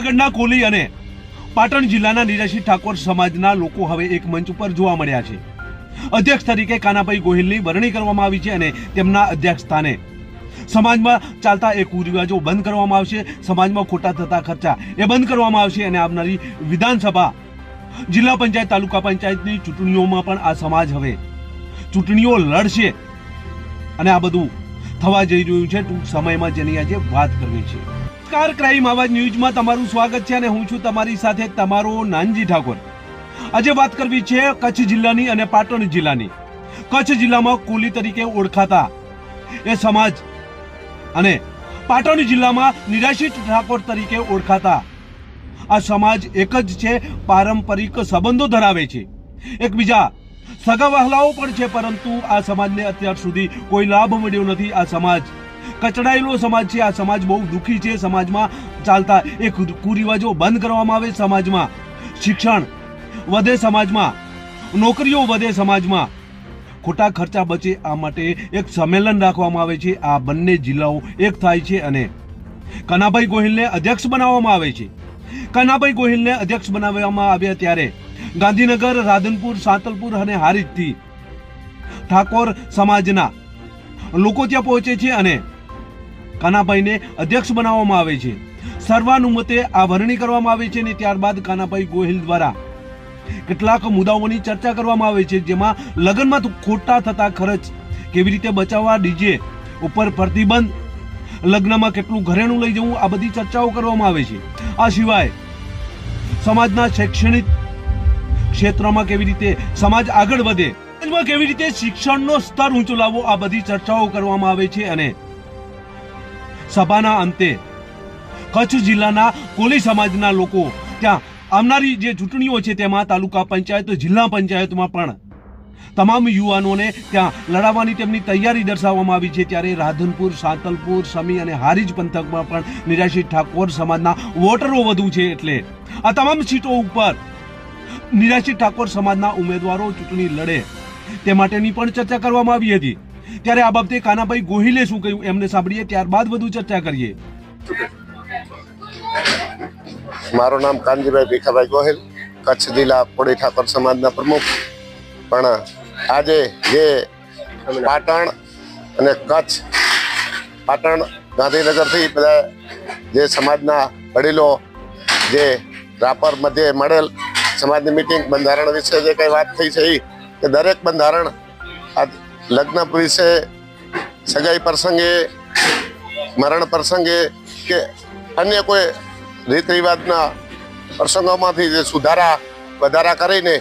જૂનાગઢના કોલી અને પાટણ જિલ્લાના નિરાશિત ઠાકોર સમાજના લોકો હવે એક મંચ ઉપર જોવા મળ્યા છે। અધ્યક્ષ તરીકે કાનાભાઈ ગોહિલની વરણી કરવામાં આવી છે અને તેમના અધ્યક્ષ સ્થાને સમાજમાં ચાલતા એ કુરિવાજો બંધ કરવામાં આવશે, સમાજમાં ખોટા થતા ખર્ચા એ બંધ કરવામાં આવશે અને આવનારી વિધાનસભા, જિલ્લા પંચાયત, તાલુકા પંચાયતની ચૂંટણીઓમાં પણ આ સમાજ હવે ચૂંટણીઓ લડશે અને આ બધું થવા જઈ રહ્યું છે ટૂંક સમયમાં, જેની આજે વાત કરવી છે। નમસ્કાર, ક્રાઇમ આવાજ ન્યૂઝમાં તમારું સ્વાગત છે અને હું છું તમારી સાથે તમારો નાનજી ઠાકોર। આજે વાત કરવી છે કચ્છ જિલ્લાની અને પાટણ જિલ્લાની। કચ્છ જિલ્લામાં કોલી તરીકે ઓળખાતા એ સમાજ અને પાટણ જિલ્લામાં નિરાશિત ઠાકોર તરીકે ઓળખાતા આ સમાજ એક જ છે, પારંપરિક સંબંધો ધરાવે છે, એકબીજા સગા વહાલાઓ પણ છે, પરંતુ આ સમાજને અત્યાર સુધી કોઈ લાભ મળ્યો નથી। આ સમાજ કચડાયેલો સમાજ છે, આ સમાજ બહુ દુઃખી છે। સમાજમાં ચાલતા એ કુરિવાજો બંધ કરવામાં આવે, સમાજમાં શિક્ષણ વધે, સમાજમાં નોકરીઓ વધે, સમાજમાં ખોટા ખર્ચા બચે, આ માટે એક સંમેલન રાખવામાં આવે છે। આ બંને જિલ્લાઓ એક થાય છે અને કાનાભાઈ ગોહિલને અધ્યક્ષ બનાવવામાં આવે છે। કાનાભાઈ ગોહિલને અધ્યક્ષ બનાવવામાં આવ્યા ત્યારે ગાંધીનગર, રાધનપુર, સાંતલપુર અને હારીજથી ઠાકોર સમાજના લોકો ત્યાં પહોંચે છે અને કાનાભાઈને અધ્યક્ષ બનાવવામાં આવે છે। સર્વાનુમતે આ વરણી કરવામાં આવે છે અને ત્યારબાદ કાનાભાઈ ગોહિલ દ્વારા કેટલાક મુદ્દાઓની ચર્ચા કરવામાં આવે છે, જેમાં લગ્નમાં ખોટા થતા ખર્ચ કેવી રીતે બચાવવા, ડીજે ઉપર પ્રતિબંધ, લગ્નમાં કેટલું ઘરેણું લઈ જવું, આ બધી ચર્ચાઓ કરવામાં આવે છે। આ સિવાય સમાજના શૈક્ષણિક ક્ષેત્રમાં કેવી રીતે સમાજ આગળ વધે, સમાજમાં કેવી રીતે શિક્ષણનો સ્તર ઊંચો લાવવો, આ બધી ચર્ચાઓ કરવામાં આવે છે અને સભાના અંતે કચ્છ જિલ્લાના કોલી સમાજના લોકો ત્યાં આવનારી જે ચૂંટણીઓ છે તેમાં તાલુકા પંચાયત, જિલ્લા પંચાયતમાં પણ તમામ યુવાનોને ત્યાં લડાવવાની તેમની તૈયારી દર્શાવવામાં આવી છે। ત્યારે રાધનપુર, સાંતલપુર, સમી અને હારીજ પંથકમાં પણ નિરાશિત ઠાકોર સમાજના વોટરો વધુ છે, એટલે આ તમામ સીટો ઉપર નિરાશિત ઠાકોર સમાજના ઉમેદવારો ચૂંટણી લડે તે માટેની પણ ચર્ચા કરવામાં આવી હતી। ત્યારે આ બાબતે કાનાભાઈ ગોહિલે શું કહ્યું એમને સાંભળીએ, ત્યારબાદ વધુ ચર્ચા કરીએ। મારું નામ કાનજીભાઈ ભીખાભાઈ ગોહિલ, કચ્છ જિલ્લા કોળી ઠાકોર સમાજના પ્રમુખ। પણ આજે જે પાટણ અને કચ્છ, પાટણ ગાંધીનગરથી બધા જે સમાજના વડીલો જે રાપર મધ્યે મળેલ સમાજની મિટિંગ બંધારણ વિશે જે કંઈ વાત થઈ છે એ કે દરેક બંધારણ આ લગ્ન વિશે, સગાઈ પ્રસંગે, મરણ પ્રસંગે કે અન્ય કોઈ રીત રિવાજના પ્રસંગોમાંથી જે સુધારા વધારા કરીને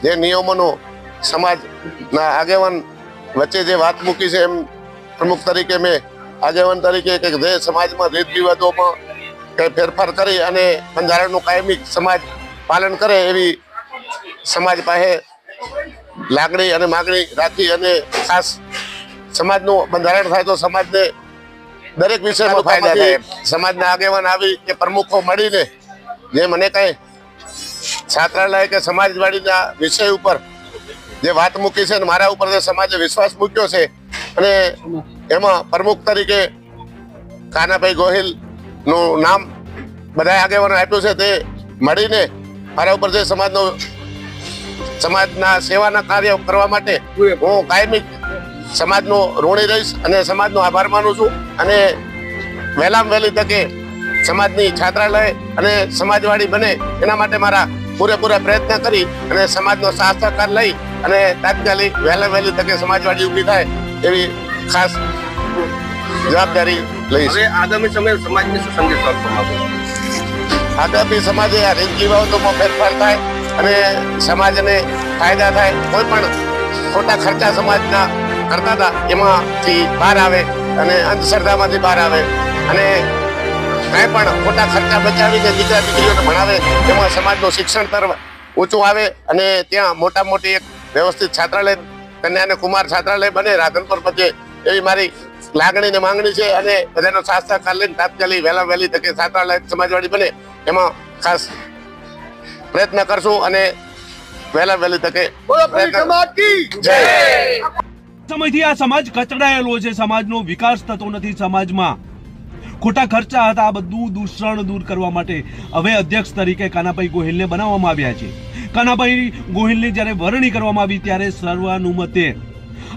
જે નિયમોનું સમાજના આગેવાન વચ્ચે જે વાત મૂકી છે, એમ પ્રમુખ તરીકે મેં આગેવાન તરીકે કે જે સમાજમાં રીત રિવાજોમાં કંઈ ફેરફાર કરી અને બંધારણનું કાયમી સમાજ પાલન કરે એવી સમાજ પાસે લાગણી અને માગણી રાખી અને ખાસ સમાજનું બંધારણ થાય તો સમાજને દરેક વિષયમાં ફાયદા થાય। સમાજના આગેવાન આવી કે પ્રમુખો મળીને જે મને કંઈ છાત્રાલય કે સમાજવાડીના વિષય ઉપર જે વાત મૂકી છે અને મારા ઉપર જે સમાજે વિશ્વાસ મૂક્યો છે અને એમાં પ્રમુખ તરીકે કાનાભાઈ ગોહિલનું નામ બધા આગેવાનો આપ્યું છે, તે મળીને મારા ઉપર જે સમાજના સેવાના કાર્ય કરવા માટે હું કાયમી સમાજનું ઋણી રહીશ અને સમાજનો આભાર માનું છું અને વહેલામાં વહેલી તકે સમાજની છાત્રાલય અને સમાજવાડી બને એના માટે મારા પૂરેપૂરા પ્રયત્ન કરી અને સમાજનો સાથ સહકાર લઈ અને તાત્કાલિક વહેલા વહેલી તકે સમાજવાડી ઊભી થાય એવી ખાસ જવાબદારી લઈશ। આગામી સમયે સમાજને શું સંદેશ આપવા માંગો? આગામી સમાજે આ રીત રિવાજોમાં ફેરફાર થાય અને સમાજને ફાયદા થાય, કોઈ પણ ખોટા ખર્ચા સમાજના કરતા હતા એમાંથી બહાર આવે અને અંધશ્રદ્ધામાંથી બહાર આવે અને કાંઈ પણ ખોટા ખર્ચા બચાવીને દીકરા દીકરીઓને ભણાવે, એમાં સમાજનું શિક્ષણ તરફ ઊંચું આવે અને ત્યાં મોટા મોટી એક વ્યવસ્થિત છાત્રાલય, કન્યા અને કુમાર છાત્રાલય બને રાધનપુર મધ્યે એવી મારી લાગણી ને માંગણી છે અને બધાનો સાથ સહકાર લઈને તાત્કાલિક વહેલા વહેલી તકે છાત્રાલય સમાજવાડી બને એમાં ખાસ પ્રયત્ન કરશું અને વહેલા વહેલી તકે સમયથી આ સમાજ કચડાયેલો છે, સમાજનો વિકાસ થતો નથી, સમાજમાં ખોટા ખર્ચા હતા, આ બધું દૂષણ દૂર કરવા માટે હવે અધ્યક્ષ તરીકે કાનાભાઈ ગોહિલને બનાવવામાં આવ્યા છે. કાનાભાઈ ગોહિલની જ્યારે વરણી કરવામાં આવી ત્યારે સર્વાનુમતે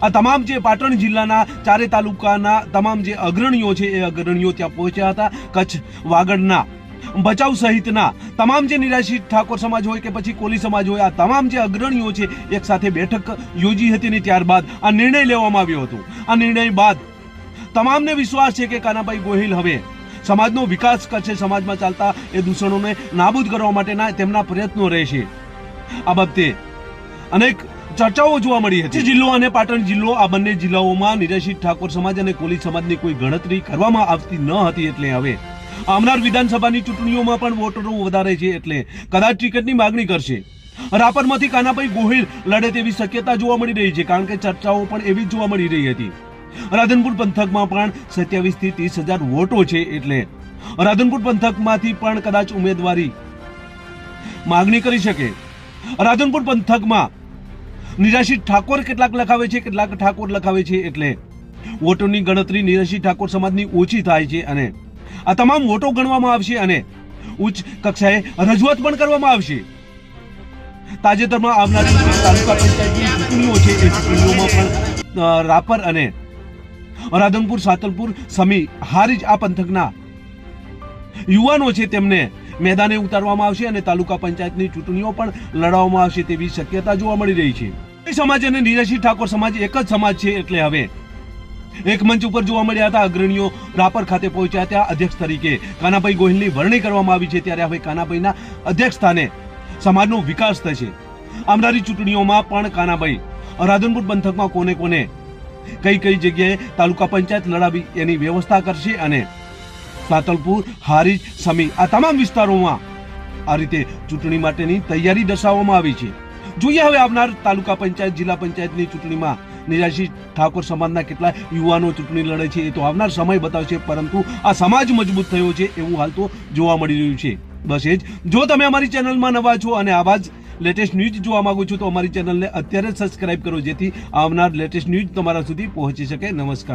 આ તમામ જે પાટણ જિલ્લાના ચારે તાલુકાના તમામ જે અગ્રણીઓ છે એ અગ્રણીઓ ત્યાં પહોંચ્યા હતા. કચ્છ વાગડના ભચાઉ સહિતના તમામ જે નિરાશિત ઠાકોર સમાજ હોય કે પછી કોલી સમાજ હોય, આ તમામ જે અગ્રણીઓ છે એક સાથે બેઠક યોજી હતી ને ત્યારબાદ આ નિર્ણય લેવામાં આવ્યો હતો. આ નિર્ણય બાદ તમામને વિશ્વાસ છે કે કાનાભાઈ ગોહિલ હવે સમાજનો વિકાસ કરશે, સમાજમાં ચાલતા એ દૂષણોને નાબૂદ કરવા માટેના તેમના પ્રયત્નો રહેશે. આ બાબતે અનેક ચર્ચાઓ જોવા મળી હતી. જિલ્લો અને પાટણ જિલ્લો, આ બંને જિલ્લાઓમાં નિરાશિત ઠાકોર સમાજ અને કોલી સમાજની કોઈ ગણતરી કરવામાં આવતી ન હતી. એટલે હવે આવનાર વિધાનસભાની ચૂંટણીઓમાં પણ વોટરો વધારે છે એટલે કદાચ ટિકિટની માગણી કરશે. રાપરમાંથી કાનાભાઈ ગોહિલ લડે તેવી શક્યતા જોવા મળી રહી છે, કારણ કે ચર્ચાઓ પણ એવી જ જોવા મળી રહી હતી. રાધનપુર પંથકમાં પણ 27 થી 30,000 વોટો છે એટલે રાધનપુર પંથકમાંથી પણ કદાચ ઉમેદવારી માગણી કરી શકે. રાધનપુર પંથકમાં નિરાશિત ઠાકોર કેટલાક લખાવે છે, કેટલાક ઠાકોર લખાવે છે એટલે વોટોની ગણતરી નિરાશિત ઠાકોર સમાજની ઓછી થાય છે અને આ તમામ વોટો ગણવામાં આવશે અને ઉચ્ચ કક્ષાએ રજૂઆત પણ કરવામાં આવશે. તાજેતરમાં આવનારી તાલુકા પંચાયતની ચૂંટણીઓ છે એ ચૂંટણીઓમાં પણ રાપર અને રાધનપુર, સાતલપુર, સમી, હારીજ આ પંથકના યુવાનો છે તેમને મેદાને ઉતારવામાં આવશે અને તાલુકા પંચાયતની ચૂંટણીઓ પણ લડાવવામાં આવશે તેવી શક્યતા જોવા મળી રહી છે. સમાજ અને નિરાશિત ઠાકોર સમાજ એક જ સમાજ છે એટલે હવે એક મંચ ઉપર જોવા મળ્યા હતા. અગ્રણીઓ રાપર ખાતે પહોંચ્યા, ત્યાં અધ્યક્ષ તરીકે કાનાભાઈ ગોહિલની વરણી કરવામાં આવી છે. ત્યારે હવે કાનાભાઈના અધ્યક્ષ સ્થાને સમાજનો વિકાસ થશે. આવનારી ચૂંટણીઓમાં પણ કાનાભાઈ રાધનપુર પંથકમાં કોને કોને કઈ કઈ જગ્યાએ તાલુકા પંચાયત લડાવી એની વ્યવસ્થા કરશે અને સાતલપુર, હારીજ, સમી આ તમામ વિસ્તારોમાં આ રીતે ચૂંટણી માટેની તૈયારી દર્શાવવામાં આવી છે. જોઈએ હવે આવનાર તાલુકા પંચાયત, જિલ્લા પંચાયતની ચૂંટણીમાં નિરાશિત ઠાકોર સમાજના કેટલા યુવાનો ચૂંટણી લડે છે એ તો આવનાર સમય બતાવશે, પરંતુ આ સમાજ મજબૂત થયો છે એવું હાલ તો જોવા મળી રહ્યું છે. બસ એ જ. જો તમે અમારી ચેનલમાં નવા છો અને આવા જ લેટેસ્ટ ન્યૂઝ જોવા માંગો છો તો અમારી ચેનલને અત્યારે જ સબસ્ક્રાઇબ કરો, જેથી આવનાર લેટેસ્ટ ન્યૂઝ તમારા સુધી પહોંચી શકે. નમસ્કાર.